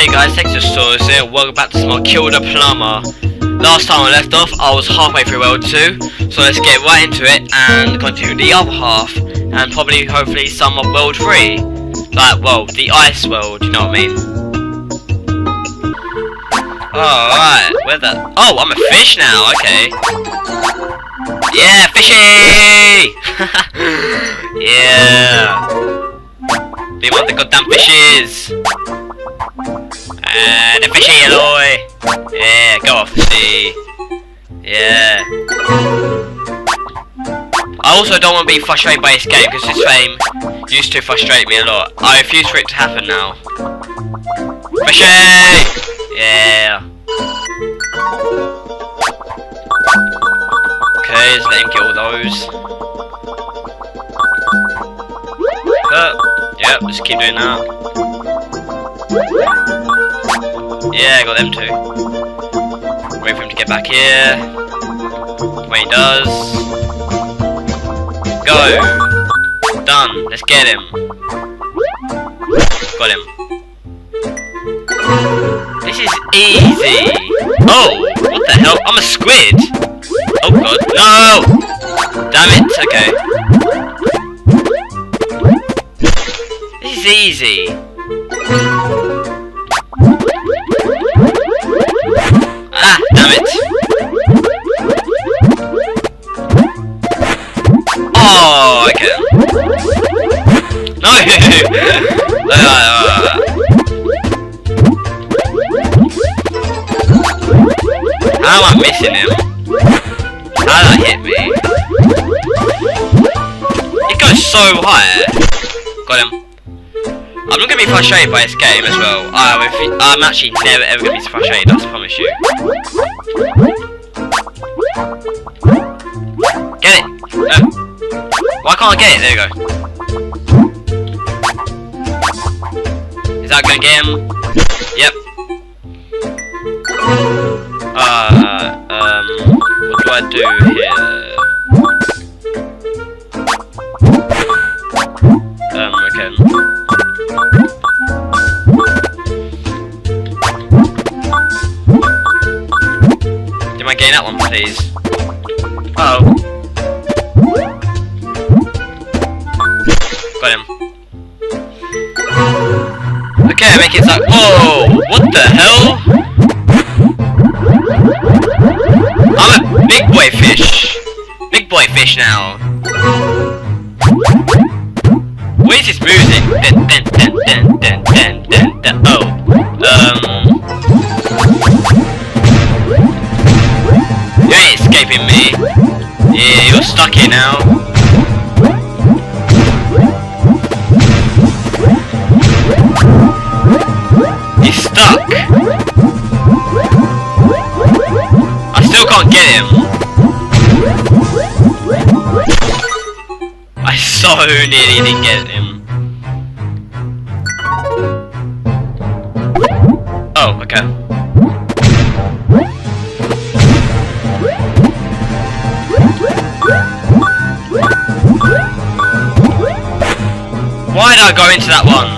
Hey guys, thanks for Stores here. Welcome back to some more Kill the Plumber. Last time I left off, I was halfway through World 2, so let's get right into it and continue the other half, and probably, hopefully, some of World 3. Like, well, the Ice World, you know what I mean? Alright, where the... Oh, I'm a fish now, okay. Yeah, fishy! Yeah! Be one of the goddamn fishes! The fishy alloy! Yeah, go off the sea. Yeah. I also don't want to be frustrated by this game because this game used to frustrate me a lot. I refuse for it to happen now. Fishy! Yeah. Okay, let's let him get all those. Yep, just keep doing that. Yeah, I got them too. Wait for him to get back here. When he does. Go! Done. Let's get him. Got him. This is easy. Oh, what the hell? I'm a squid. Oh god. No! Damn it. Okay. This is easy. Ah, damn it. Oh, okay. No! How am I missing him? How did that hit me? It goes so high. Got him. I'm not going to be frustrated by this game as well. I'm actually never ever going to be frustrated, I promise you. Get it! Why can't I get it? There you go. Is that going to get him? Yep. What do I do here? Okay. Do I gain that one, please? Uh oh. Got him. Okay, make it like, whoa! What the hell? I'm a big boy fish. Big boy fish now. What is this music? Oh. You ain't escaping me. Yeah, you're stuck here now. He's stuck. I still can't get him. I so nearly didn't get him. Oh, okay. Why did I go into that one?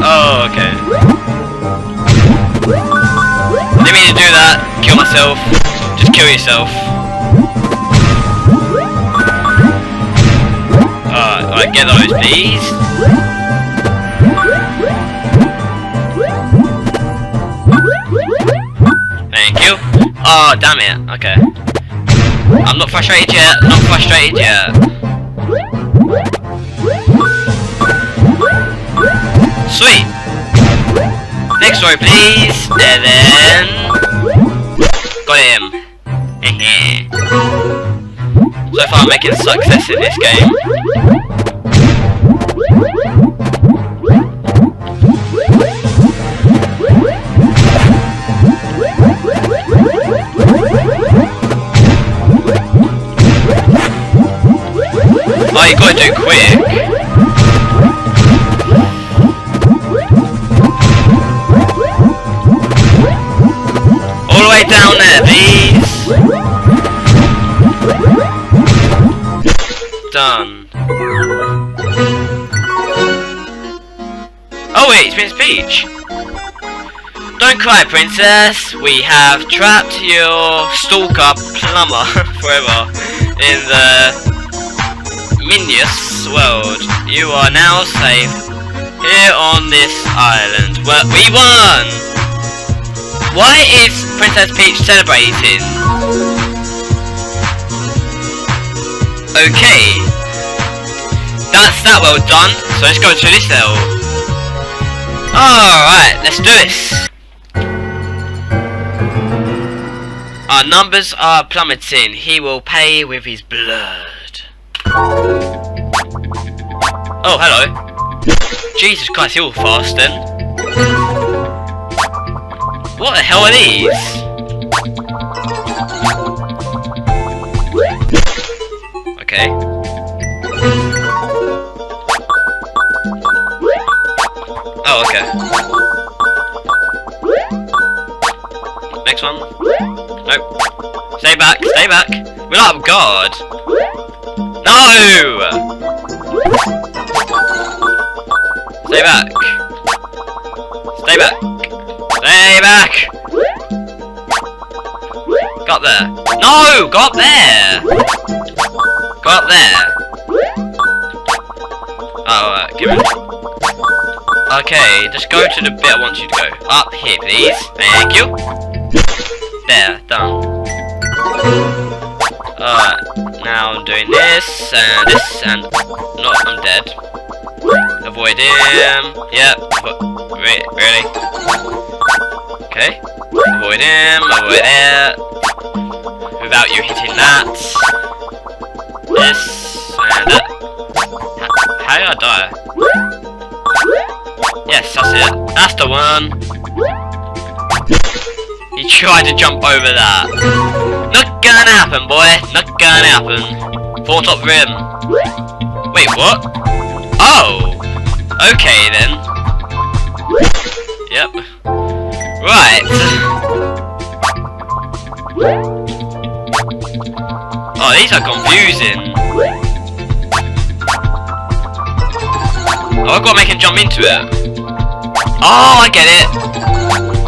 Oh, okay. Didn't mean to do that. Kill myself. Just kill yourself. Alright, get those, please. Thank you. Oh, damn it. Okay. I'm not frustrated yet. Not frustrated yet. Sweet. Next story, please. And then got him. So far, I'm making success in this game. Oh, you gotta do it quick. way down there, please. Done. Oh wait, it's Prince Peach. Don't cry, princess. We have trapped your stalker plumber forever in the Minius world. You are now safe here on this island. Well, we won! Why is Princess Peach celebrating? Okay. That's that well done. So let's go to this level. Alright, let's do this. Our numbers are plummeting. He will pay with his blood. Oh, hello. Jesus Christ, you're all fast then. What the hell are these? Okay. Oh, okay. Next one. Nope. Stay back, stay back. We're not up guard. No! Stay back. Stay back. Stay back. Go up there. No! Go up there! Go up there. Oh, give it. Okay, just go to the bit I want you to go. Up here, please. Thank you. There, done. Alright, now I'm doing this, and no, I'm dead. Avoid him. Yep. Really? Okay. Avoid him. Avoid it. Without you hitting that. This and that. How did I die? Yes, that's it. That's the one. He tried to jump over that. Not gonna happen, boy. Not gonna happen. Four top rim. Wait, what? Oh. Okay then. Yep. Right. Oh, these are confusing. Oh, I've got to make him jump into it. Oh, I get it.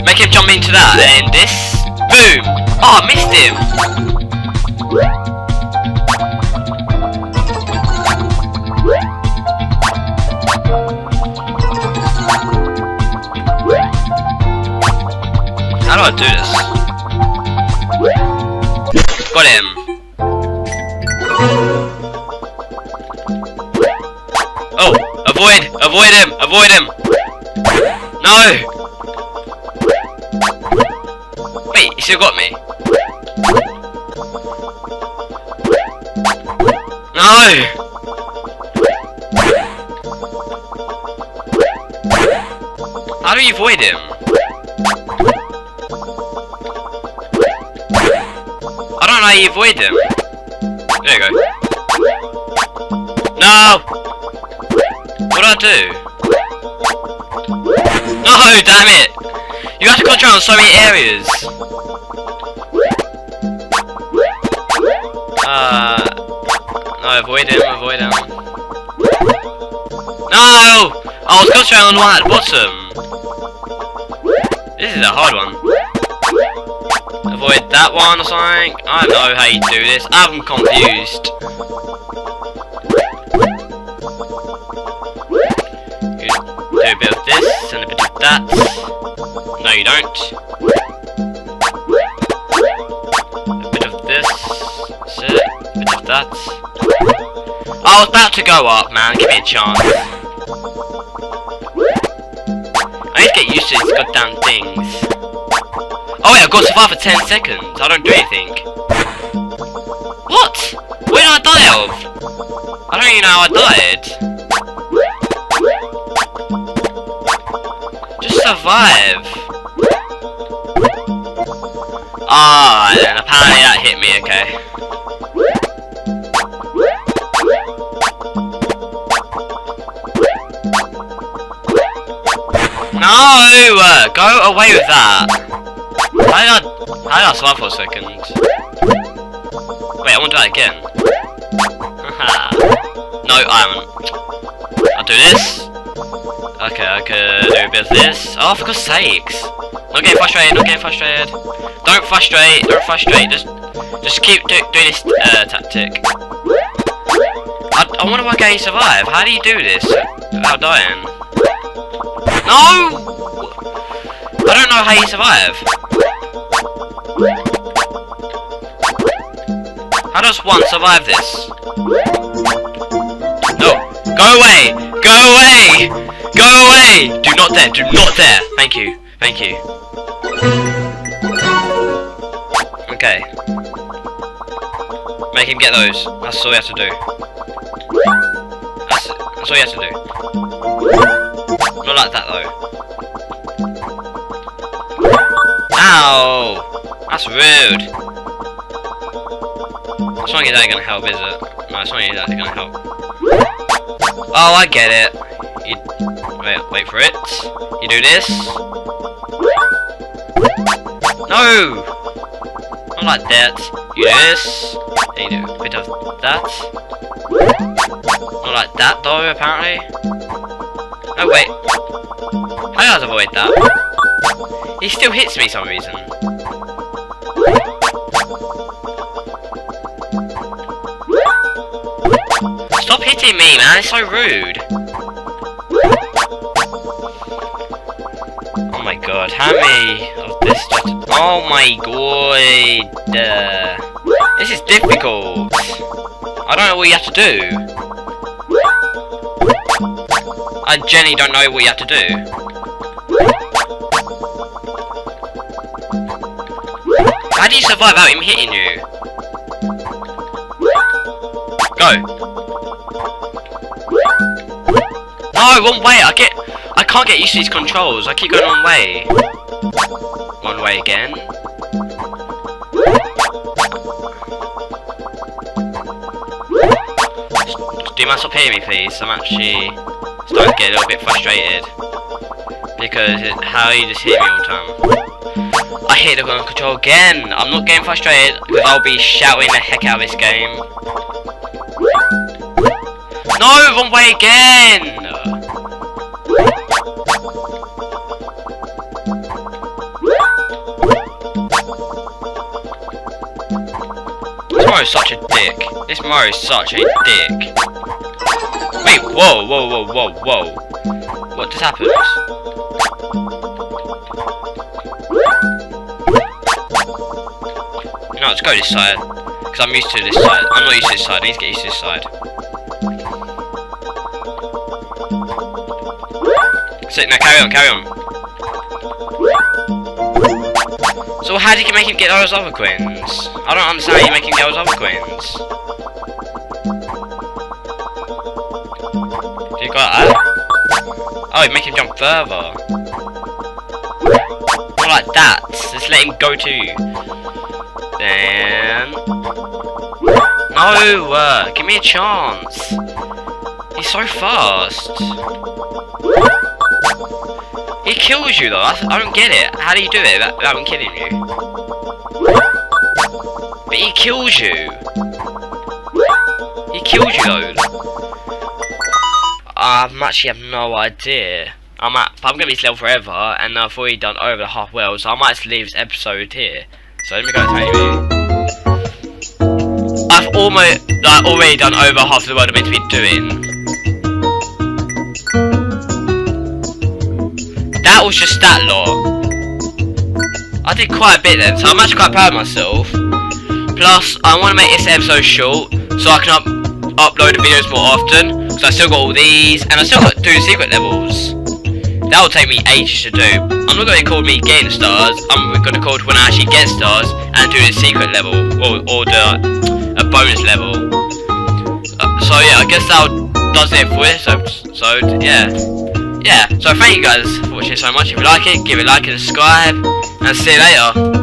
Make him jump into that, and this. Boom. Oh, I missed him. How do I do this? Got him. Oh, avoid him, avoid him. No. Wait, he still got me. No. How do you avoid him? I don't know how you avoid him. There you go. No! What do I do? No, damn it! You have to control so many areas. No, avoid him, avoid him. No! I was concentrating on the one at the bottom. This is a hard one. Avoid that one or something. I don't know how you do this. I'm confused. You do a bit of this and a bit of that. No, you don't. A bit of this. That's it. A bit of that. I was about to go up, man. Give me a chance. I need to get used to these goddamn things. Oh wait, I've got to survive for 10 seconds. I don't do anything. What? Where did I die of? I don't even know how I died. Just survive. Ah, then apparently that hit me, okay. No! Go away with that. How did I survive for a second? Wait, I want to do that again. No, I haven't. I'll do this. Okay, I could do a bit of this. Oh, for God's sakes. Not getting frustrated, not getting frustrated. Don't frustrate, don't frustrate. Just keep doing this tactic. I wonder why can you survive. How do you do this without dying? No! I don't know how you survive. How does one survive this? No! Go away! Go away! Go away! Do not dare! Do not dare! Thank you. Thank you. Okay. Make him get those. That's all you have to do. That's all you have to do. Not like that though. Ow! That's rude. It's not that gonna help, is it? No, it's not that gonna help. Oh, I get it. You wait for it. You do this. No! Not like that. You do this. And you do a bit of that. Not like that though, apparently. Oh wait. How do I avoid that? He still hits me for some reason. Stop hitting me, man, it's so rude. Oh my god, how many of this stuff? Oh my god. This is difficult. I don't know what you have to do. I genuinely don't know what you have to do. How do you survive without him hitting you? Go. No, one way. I can't get used to these controls. I keep going one way. One way again. Do you mind stop hitting me, please? I'm actually starting to get a little bit frustrated because how you just hit me all the time. I hit the control again. I'm not getting frustrated because I'll be shouting the heck out of this game. No, wrong way again! This Mario's such a dick. This Mario's such a dick. Wait, whoa. What just happened? No, let's go this side. Because I'm used to this side. I'm not used to this side. I need to get used to this side. So, now carry on. So how did you make him get those other coins? I don't understand how you make him get those other coins. Did you go like that? Oh, you make him jump further. Not like that. Just let him go to you. Then... No! Give me a chance. He's so fast. He kills you though, I don't get it. How do you do it without him killing you? But he kills you. He kills you though. I actually have no idea. I'm gonna be this level forever, and I've already done over the half world, so I might just leave this episode here. So let me go tell you. I've already done over half the world I'm meant to be doing. That was just that lot. I did quite a bit then, so I'm actually quite proud of myself. Plus, I want to make this episode short, so I can upload the videos more often. So I still got all these, and I still got to do secret levels. That will take me ages to do. I'm not going to record me getting stars. I'm going to record when I actually get stars and do the secret level or a bonus level. So yeah, I guess that does it for this episode. Yeah, so thank you guys for watching so much. If you like it, give it a like and subscribe, and see you later.